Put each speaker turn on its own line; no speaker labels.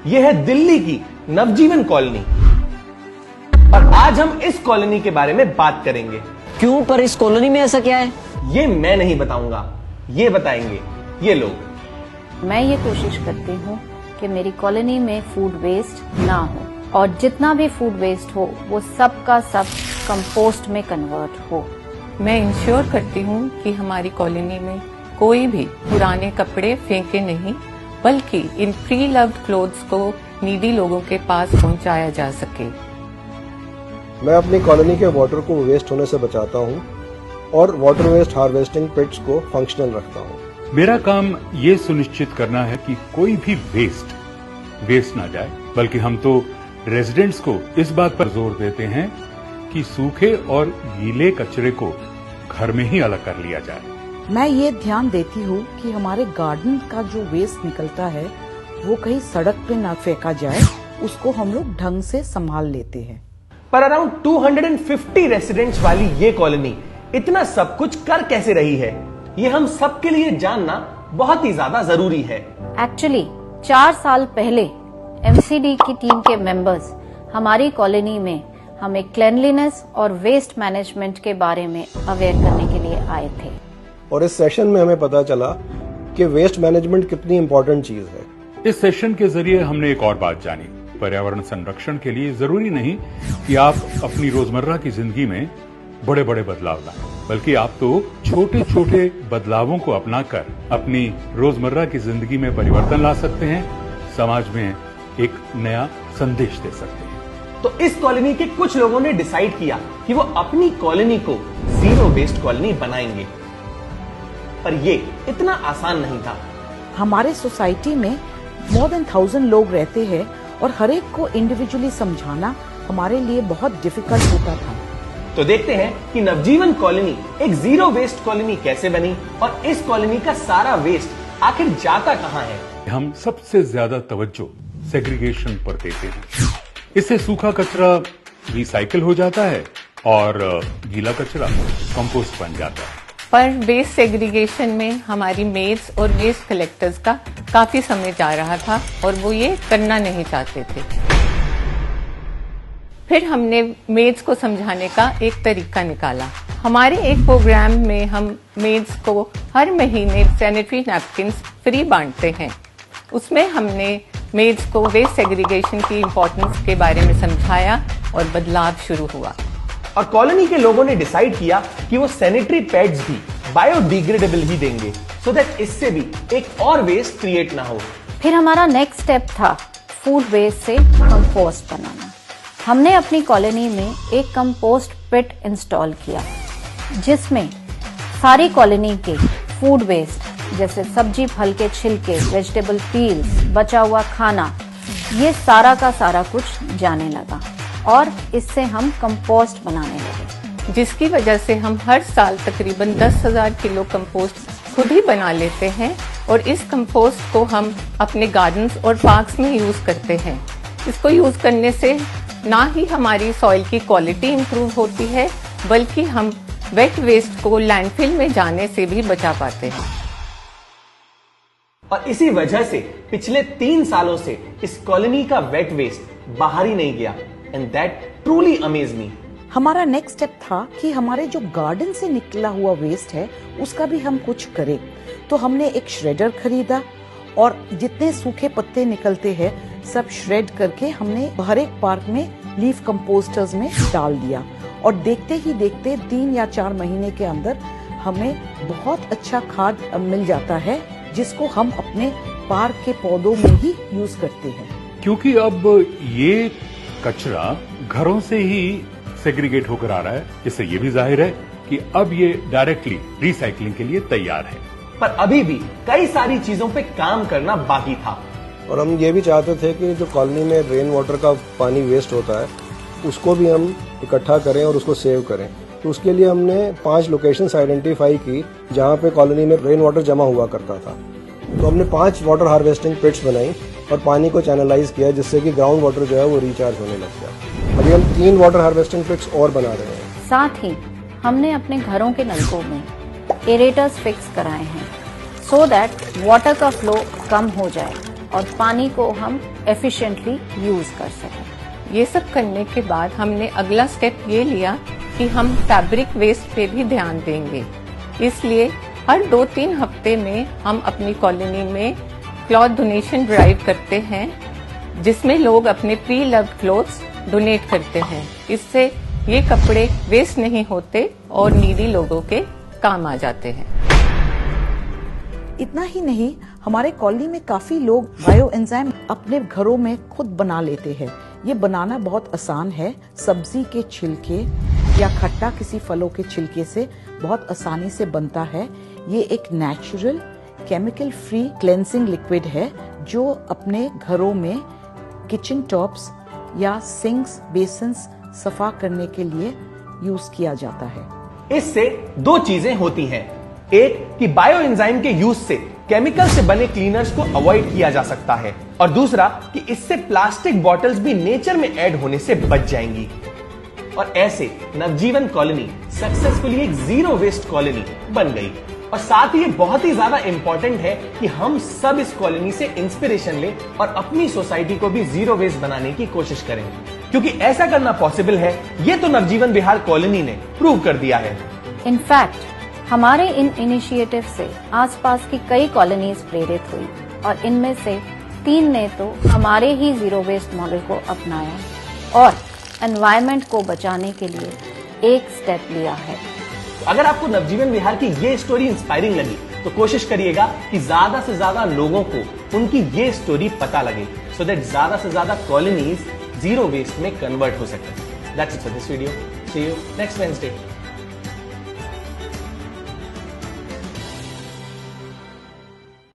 यह है दिल्ली की नवजीवन कॉलोनी और आज हम इस कॉलोनी के बारे में बात करेंगे।
क्यों, पर इस कॉलोनी में ऐसा क्या है?
ये मैं नहीं बताऊंगा, ये बताएंगे ये लोग।
मैं ये कोशिश करती हूँ कि मेरी कॉलोनी में फूड वेस्ट ना हो और जितना भी फूड वेस्ट हो वो सब का सब कंपोस्ट में कन्वर्ट हो।
मैं इंश्योर करती हूँ कि हमारी कॉलोनी में कोई भी पुराने कपड़े फेंके नहीं, बल्कि इन प्री लव्ड क्लोथ्स को नीडी लोगों के पास पहुँचाया जा सके।
मैं अपनी कॉलोनी के वाटर को वेस्ट होने से बचाता हूँ और वाटर वेस्ट हार्वेस्टिंग पिट्स को फंक्शनल रखता हूँ। मेरा काम ये सुनिश्चित करना है कि कोई भी वेस्ट ना जाए, बल्कि हम तो रेजिडेंट्स को इस बात पर जोर देते हैं कि सूखे और गीले कचरे को घर में ही अलग कर लिया जाए।
मैं ये ध्यान देती हूँ कि हमारे गार्डन का जो वेस्ट निकलता है वो कहीं सड़क पे ना फेंका जाए, उसको हम लोग ढंग से संभाल लेते हैं।
पर अराउंड 250 रेसिडेंट्स वाली ये कॉलोनी इतना सब कुछ कर कैसे रही है, ये हम सबके लिए जानना बहुत ही ज्यादा जरूरी है।
एक्चुअली 4 साल पहले एमसीडी की टीम के मेंबर्स हमारी कॉलोनी में हमें क्लेanलीनेस और वेस्ट मैनेजमेंट के बारे में अवेयर करने के लिए आए थे
और इस सेशन में हमें पता चला कि वेस्ट मैनेजमेंट कितनी इम्पोर्टेंट चीज है।
इस सेशन के जरिए हमने एक और बात जानी, पर्यावरण संरक्षण के लिए जरूरी नहीं कि आप अपनी रोजमर्रा की जिंदगी में बड़े बड़े बदलाव लाएं, बल्कि आप तो छोटे छोटे बदलावों को अपनाकर अपनी रोजमर्रा की जिंदगी में परिवर्तन ला सकते हैं, समाज में एक नया संदेश दे सकते हैं।
तो इस कॉलोनी के कुछ लोगों ने डिसाइड किया कि वो अपनी कॉलोनी को जीरो वेस्ट कॉलोनी बनाएंगे, पर ये इतना आसान नहीं था।
हमारे सोसाइटी में मोर देन 1000 लोग रहते हैं और हर एक को इंडिविजुअली समझाना हमारे लिए बहुत डिफिकल्ट होता था।
तो देखते हैं कि नवजीवन कॉलोनी एक जीरो वेस्ट कॉलोनी कैसे बनी और इस कॉलोनी का सारा वेस्ट आखिर जाता कहां है।
हम सबसे ज्यादा तवज्जो सेग्रीगेशन पर देते हैं। इससे सूखा कचरा रिसाइकिल हो जाता है और गीला कचरा कंपोस्ट बन जाता है।
पर वेस्ट सेग्रीगेशन में हमारी मेड्स और वेस्ट कलेक्टर्स का काफी समय जा रहा था और वो ये करना नहीं चाहते थे। फिर हमने मेड्स को समझाने का एक तरीका निकाला। हमारे एक प्रोग्राम में हम मेड्स को हर महीने सैनिटरी नैपकिन्स फ्री बांटते हैं। उसमें हमने मेड्स को वेस्ट सेग्रीगेशन की इम्पोर्टेंस के बारे में समझाया और बदलाव शुरू हुआ।
और कॉलोनी के लोगों ने डिसाइड किया कि वो सैनिटरी पैड्स भी बायोडिग्रेडेबल ही देंगे, सो दैट इससे भी एक और वेस्ट क्रिएट ना हो।
फिर हमारा नेक्स्ट स्टेप था फूड वेस्ट से कंपोस्ट बनाना। हमने अपनी कॉलोनी में एक कंपोस्ट पिट इंस्टॉल किया जिसमें सारी कॉलोनी के फूड वेस्ट जैसे सब्जी फल के छिलके, वेजिटेबल पील्स, बचा हुआ खाना, ये सारा का सारा कुछ जाने लगा और इससे हम कंपोस्ट बनाने लगे,
जिसकी वजह से हम हर साल तकरीबन 10,000 किलो कंपोस्ट खुद ही बना लेते हैं और इस कंपोस्ट को हम अपने गार्डन्स और पार्क्स में यूज करते हैं। इसको यूज करने से ना ही हमारी सॉइल की क्वालिटी इंप्रूव होती है, बल्कि हम वेट वेस्ट को लैंडफिल में जाने से भी बचा पाते हैं।
और इसी वजह से पिछले 3 सालों से इस कॉलोनी का वेट वेस्ट बाहर ही नहीं गया, एंड दैट ट्रूली अमेज मी।
हमारा नेक्स्ट स्टेप था कि हमारे जो गार्डन से निकला हुआ वेस्ट है उसका भी हम कुछ करें। तो हमने एक श्रेडर खरीदा और जितने सूखे पत्ते निकलते हैं सब श्रेड करके हमने हर एक पार्क में लीफ कंपोस्टर्स में डाल दिया और देखते ही देखते 3 या 4 महीने के अंदर हमें बहुत अच्छा खाद मिल जाता है, जिसको हम अपने पार्क के पौधों में ही यूज करते हैं।
क्योंकि अब ये कचरा घरों से ही सेग्रीगेट होकर आ रहा है, इससे ये भी जाहिर है कि अब ये डायरेक्टली रिसाइकलिंग के लिए तैयार है।
पर अभी भी कई सारी चीजों पे काम करना बाकी था
और हम ये भी चाहते थे कि जो कॉलोनी में रेन वाटर का पानी वेस्ट होता है उसको भी हम इकट्ठा करें और उसको सेव करें। तो उसके लिए हमने 5 लोकेशंस आइडेंटिफाई की जहाँ पे कॉलोनी में रेन वाटर जमा हुआ करता था। तो हमने 5 वाटर हार्वेस्टिंग पिट्स बनाई और पानी को चैनलाइज किया, जिससे कि ग्राउंड वाटर जो है वो रिचार्ज होने लग गया। अभी हम 3 वाटर हार्वेस्टिंग पिट्स और बना रहे हैं।
साथ ही हमने अपने घरों के नलकों में एरेटर्स फिक्स कराए हैं सो दैट वाटर का फ्लो कम हो जाए और पानी को हम एफिशिएंटली यूज कर सकें।
ये सब करने के बाद हमने अगला स्टेप ये लिया कि हम फैब्रिक वेस्ट पे भी ध्यान देंगे। इसलिए हर 2-3 हफ्ते में हम अपनी कॉलोनी में क्लॉथ डोनेशन ड्राइव करते हैं, जिसमें लोग अपने प्री लव्ड क्लोथ्स डोनेट करते हैं। इससे ये कपड़े वेस्ट नहीं होते और नीडी लोगों के काम आ जाते हैं।
इतना ही नहीं, हमारे कॉलोनी में काफी लोग बायो एंजाइम अपने घरों में खुद बना लेते हैं। ये बनाना बहुत आसान है। सब्जी के छिलके या खट्टा किसी फलों के छिलके से बहुत आसानी से बनता है। ये एक natural chemical free cleansing liquid है जो अपने घरों में किचन टॉप्स या सिंक्स, बेसिन्स सफा करने के लिए यूज किया जाता है।
इससे दो चीजें होती हैं। एक कि बायो एंजाइम के यूज से केमिकल से बने क्लीनर्स को अवॉइड किया जा सकता है, और दूसरा कि इससे प्लास्टिक बॉटल्स भी नेचर में ऐड होने से बच जाएंगी। और ऐसे नवजीवन कॉलोनी सक्सेसफुली एक जीरो वेस्ट कॉलोनी बन गई। और साथ ही ये बहुत ही ज्यादा इंपॉर्टेंट है कि हम सब इस कॉलोनी से इंस्पिरेशन लें और अपनी सोसाइटी को भी जीरो वेस्ट बनाने की कोशिश करें, क्योंकि ऐसा करना पॉसिबल है। ये तो नवजीवन बिहार कॉलोनी ने प्रूव कर दिया है।
इनफैक्ट हमारे इन इनिशिएटिव से आसपास की कई कॉलोनीज प्रेरित हुई और इनमें से 3 ने तो हमारे ही जीरो वेस्ट मॉडल को अपनाया और एनवायरनमेंट को बचाने के लिए एक स्टेप लिया है।
अगर आपको नवजीवन बिहार की ये स्टोरी इंस्पायरिंग लगी तो कोशिश करिएगा कि ज्यादा से ज्यादा लोगों को उनकी ये स्टोरी पता लगे, सो दैट ज्यादा से ज्यादा कॉलोनीज जीरो वेस्ट में कन्वर्ट हो सके। That's it for this video. See you next Wednesday.